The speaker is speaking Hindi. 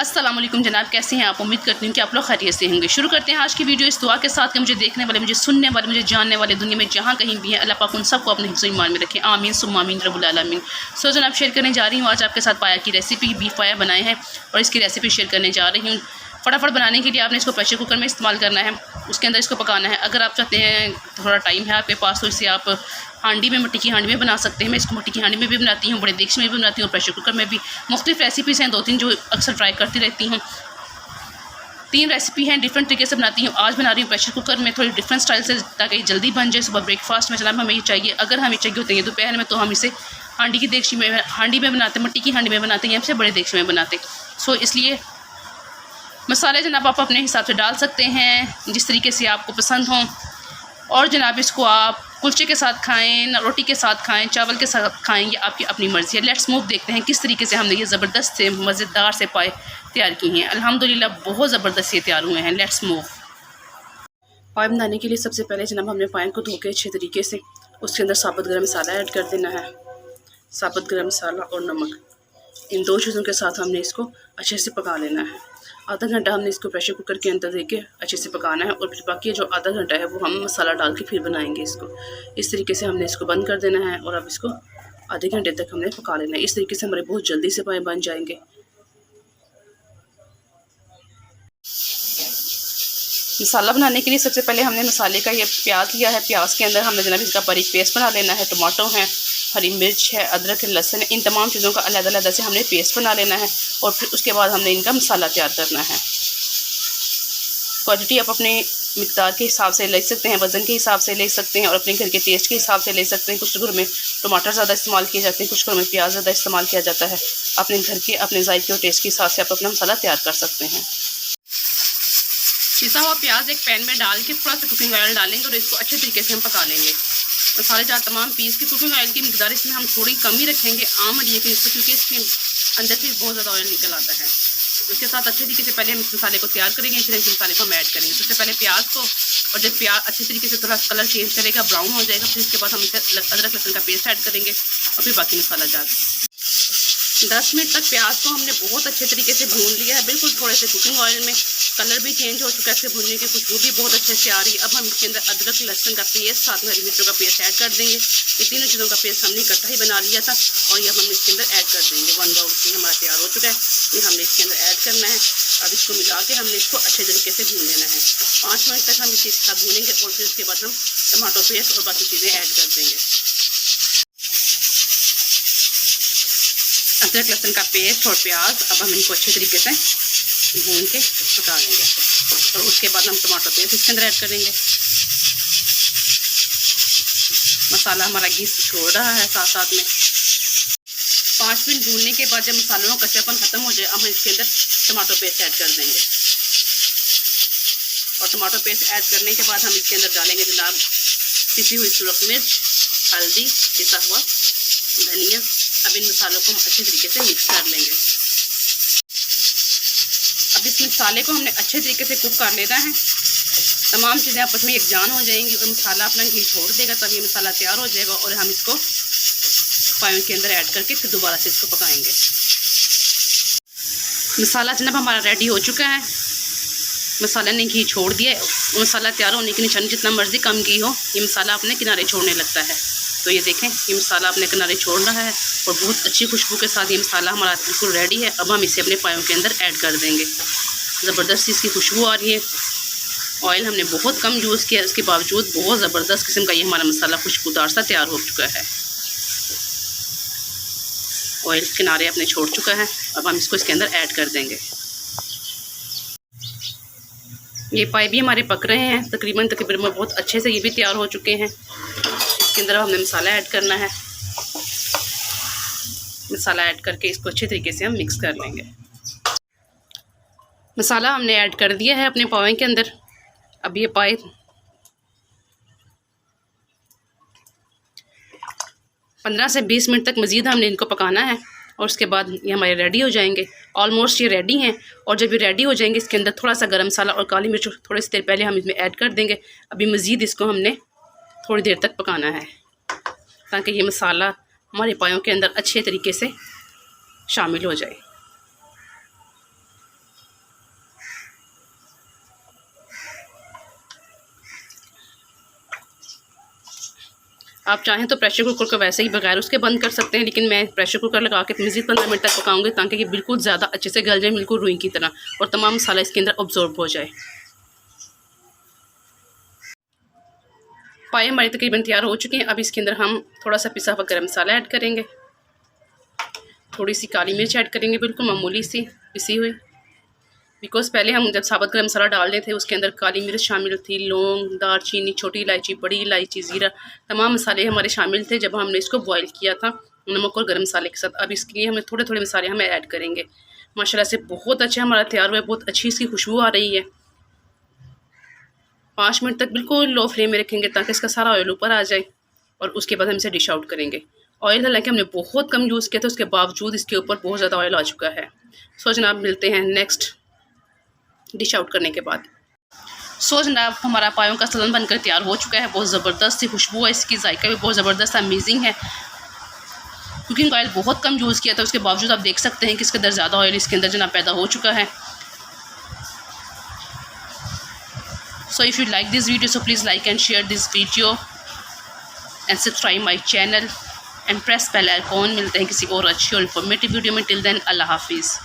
अस्सलाम वालेकुम जनाब, कैसे हैं आप? उम्मीद करती हूँ कि आप लोग खैरियत से होंगे। शुरू करते हैं आज की वीडियो इस दुआ के साथ कि मुझे देखने वाले, मुझे सुनने वाले, मुझे जानने वाले दुनिया में जहाँ कहीं भी हैं, अल्लाह पाक उन सबको अपने हिफ्ज़ ईमान में रखें। आमीन सुम्मा आमीन रब्बुल आलमीन। सो जनाब, शेयर करने जा रही हूँ आज आपके साथ पाया की रेसिपी। बीफ पाया बनाए हैं और इसकी रेसिपी शेयर करने जा रही हूँ। फटाफट बनाने के लिए आपने इसको प्रेशर कुकर में इस्तेमाल करना है, उसके अंदर इसको पकाना है। अगर आप चाहते हैं थोड़ा टाइम है आपके पास तो इसे आप हांडी में, मिट्टी की हांडी में बना सकते हैं। मैं इसको मिट्टी की हांडी में भी बनाती हूँ, बड़े देगची में भी बनाती हूँ, प्रेशर कुकर में भी। मुख्तलिफ रेसिपीज़ हैं, 2-3 जो अक्सर ट्राई करती रहती हूँ। 3 रेसिपी हैं, डिफरेंट तरीके से बनाती हूँ। आज बना रही हूँ प्रेशर कुकर में, थोड़ी डिफरेंट स्टाइल से, ताकि जल्दी बन जाए। सुबह ब्रेकफास्ट में जनाब हमें ये चाहिए। अगर हमें चाहिए होते हैं दोपहर में, तो हम इसे हांडी की देगची में, हांडी में बनाते हैं, मिट्टी की हांडी में बनाते हैं, या फिर बड़े देगची में बनाते हैं। सो इसलिए मसाले जनाब आप अपने हिसाब से डाल सकते हैं, जिस तरीके से आपको पसंद हों। और जनाब इसको आप कुलचे के साथ खाएं, रोटी के साथ खाएं, चावल के साथ खाएं, ये आपकी अपनी मर्ज़ी है। लेट्स मूव, देखते हैं किस तरीके से हमने ये ज़बरदस्त से मज़ेदार से पाए तैयार किए हैं। अल्हम्दुलिल्लाह बहुत ज़बरदस्त ये तैयार हुए हैं। Let's move. पाए बनाने के लिए सबसे पहले जनाब हमने पाए को धो के अच्छे तरीके से उसके अंदर साबुत गरम मसाला ऐड कर देना है। साबुत गरम मसाला और नमक, इन 2 चीज़ों के साथ हमने इसको अच्छे से पका लेना है। आधा घंटा हमने इसको प्रेशर कुकर के अंदर देके अच्छे से पकाना है, और फिर बाकी जो आधा घंटा है वो हम मसाला डाल के फिर बनाएंगे इसको। इस तरीके से हमने इसको बंद कर देना है, और अब इसको आधे घंटे तक हमने पका लेना है। इस तरीके से हमारे बहुत जल्दी से पाए बन जाएंगे। मसाला बनाने के लिए सबसे पहले हमने मसाले का ये प्याज लिया है। प्याज के अंदर हमने जनाब इसका बारीक पेस्ट बना लेना है। टमाटो है, हरी मिर्च है, अदरक है, लहसुन है, इन तमाम चीज़ों का अलग-अलग से हमने पेस्ट बना लेना है, और फिर उसके बाद हमने इनका मसाला तैयार करना है। क्वांटिटी आप अपने मिक़दार के हिसाब से ले सकते हैं, वज़न के हिसाब से ले सकते हैं, और अपने घर के टेस्ट के हिसाब से ले सकते हैं। कुछ घर में टमाटर ज़्यादा इस्तेमाल किए जाते हैं, कुछ घर में प्याज ज़्यादा इस्तेमाल किया जाता है। अपने घर के, अपने जायके और टेस्ट के हिसाब से आप अपना मसाला तैयार कर सकते हैं। पिसा हुआ प्याज एक पैन में डाल के थोड़ा सा कुकिंग ऑयल डालेंगे, और इसको अच्छे तरीके से हम पका लेंगे। मसाले जहाँ तमाम पीस के, कुकिंग ऑयल की मिकदार इसमें हम थोड़ी कम ही रखेंगे आम हड्डियों की इसको, क्योंकि इसके अंदर से बहुत ज़्यादा ऑयल निकल आता है। उसके साथ अच्छे तरीके से पहले हम इस मसाले को तैयार करेंगे, फिर इस मसाले को हम ऐड करेंगे। सबसे पहले प्याज को, और जब प्याज अच्छे तरीके से थोड़ा कलर चेंज करेगा, ब्राउन हो जाएगा, फिर इसके बाद हम इसे अदरक लहसुन का पेस्ट ऐड करेंगे, और फिर बाकी मसाला डाल 10 मिनट तक प्याज को हमने बहुत अच्छे तरीके से भून लिया है। बिल्कुल थोड़े से कुकिंग ऑयल में कलर भी चेंज हो चुका है, इससे भूनने की खुशबू भी बहुत अच्छे से आ रही है। अब हम इसके अंदर अदरक लहसुन का पेस्ट, साथ में हरी मिर्चों का पेस्ट ऐड कर देंगे। ये तीनों चीज़ों का पेस्ट हमने इकट्ठा ही बना लिया था, और ये हम इसके अंदर ऐड कर देंगे। 1 बाउल से हमारा तैयार हो चुका है, ये हमने इसके अंदर ऐड करना है। अब इसको मिला के हमने इसको अच्छे तरीके से भून लेना है। 5 मिनट तक हम इसी के साथ भूनेंगे, और फिर उसके बाद हम टमाटो पेस्ट और बाकी चीज़ें ऐड कर देंगे। अदरक लहसुन का पेस्ट और प्याज, अब हम इनको अच्छे तरीके से भून के पका लेंगे, और उसके बाद हम टमाटो पेस्ट इसके अंदर ऐड करेंगे। मसाला हमारा घी छोड़ रहा है साथ साथ में। 5 मिनट भूनने के बाद जब मसालों का कच्चापन ख़त्म हो जाए, हम इसके अंदर टमाटो पेस्ट ऐड कर देंगे, और टमाटो पेस्ट ऐड करने के बाद हम इसके अंदर डालेंगे जनाब पिसी हुई सुरख मिर्च, हल्दी, पिसा हुआ धनिया। अब इन मसालों को हम अच्छे तरीके से मिक्स कर लेंगे। अब इस मसाले को हमने अच्छे तरीके से कुक कर लेना है। तमाम चीज़ें आपस में एकजान हो जाएंगी, और मसाला अपना घी छोड़ देगा, तब ये मसाला तैयार हो जाएगा, और हम इसको पायों के अंदर ऐड करके फिर दोबारा से इसको पकाएंगे। मसाला जनाब हमारा रेडी हो चुका है। मसाले ने घी छोड़ दिया है। मसाला तैयार होने के निशान जितना मर्ज़ी कम घी हो, ये मसाला अपने किनारे छोड़ने लगता है। तो ये देखें, ये मसाला अपने किनारे छोड़ रहा है, और बहुत अच्छी खुशबू के साथ ये मसाला हमारा बिल्कुल रेडी है। अब हम इसे अपने पायों के अंदर ऐड कर देंगे। ज़बरदस्त इसकी खुशबू आ रही है। ऑयल हमने बहुत कम यूज़ किया, उसके बावजूद बहुत ज़बरदस्त किस्म का ये हमारा मसाला खुशबूदार सा तैयार हो चुका है। ऑयल किनारे अपने छोड़ चुका है। अब हम इसको इसके अंदर ऐड कर देंगे। ये पाए भी हमारे पक रहे हैं, तकरीबन बहुत अच्छे से ये भी तैयार हो चुके हैं। इसके अंदर हमने मसाला ऐड करना है। मसाला ऐड करके इसको अच्छे तरीके से हम मिक्स कर लेंगे। मसाला हमने ऐड कर दिया है अपने पावे के अंदर। अब ये पाए 15 से 20 मिनट तक मज़ीद हमने इनको पकाना है, और उसके बाद ये हमारे रेडी हो जाएंगे। ऑलमोस्ट ये रेडी हैं, और जब ये रेडी हो जाएंगे, इसके अंदर थोड़ा सा गरम मसाला और काली मिर्च थोड़ी सी देर पहले हम इसमें ऐड कर देंगे। अभी मज़ीद इसको हमने थोड़ी देर तक पकाना है, ताकि ये मसाला हमारे पायों के अंदर अच्छे तरीके से शामिल हो जाए। आप चाहें तो प्रेशर कुकर को वैसे ही बगैर उसके बंद कर सकते हैं, लेकिन मैं प्रेशर कुकर लगा के मज़ीद 15 मिनट तक पकाऊंगी ताकि ये बिल्कुल ज़्यादा अच्छे से गल जाए, बिल्कुल रुई की तरह, और तमाम मसाला इसके अंदर अब्जॉर्ब हो जाए। पाए हमारी तकरीबन तैयार हो चुके हैं। अब इसके अंदर हम थोड़ा सा पिसा हुआ गरम मसाला ऐड करेंगे, थोड़ी सी काली मिर्च ऐड करेंगे, बिल्कुल मामूली सी पिसी हुई, बिकॉज़ पहले हम जब साबुत गरम मसाला डाल रहे थे उसके अंदर काली मिर्च शामिल थी, लौंग, दालचीनी, छोटी इलायची, बड़ी इलायची, ज़ीरा, तमाम मसाले हमारे शामिल थे जब हमने इसको बॉईल किया था नमक और गरम मसाले के साथ। अब इसके लिए हमें थोड़े थोड़े मसाले हम ऐड करेंगे। माशाल्लाह से बहुत अच्छा हमारा तैयार हुआ है, बहुत अच्छी इसकी खुशबू आ रही है। 5 मिनट तक बिल्कुल लो फ्लेम में रखेंगे ताकि इसका सारा ऑयल ऊपर आ जाए, और उसके बाद हम इसे डिश आउट करेंगे। ऑयल हालांकि हमने बहुत कम यूज़ किया था, उसके बावजूद इसके ऊपर बहुत ज़्यादा ऑयल आ चुका है। सो जनाब मिलते हैं नेक्स्ट डिश आउट करने के बाद। सो जनाब हमारा पायों का सलन बनकर तैयार हो चुका है। बहुत ज़बरदस्त सी खुशबू है इसकी, जायका भी बहुत ज़बरदस्त अमेजिंग है। कुकिंग ऑयल बहुत कम यूज़ किया था, उसके बावजूद आप देख सकते हैं कि इसके अंदर ज़्यादा ऑयल इसके अंदर जनाब पैदा हो चुका है। So if you like this video, so please like and share this video and subscribe my channel and press bell icon। मिलते हैं किसी और अच्छी और इन्फॉर्मेटिव वीडियो में। टिल देन अल्लाह हाफिज़।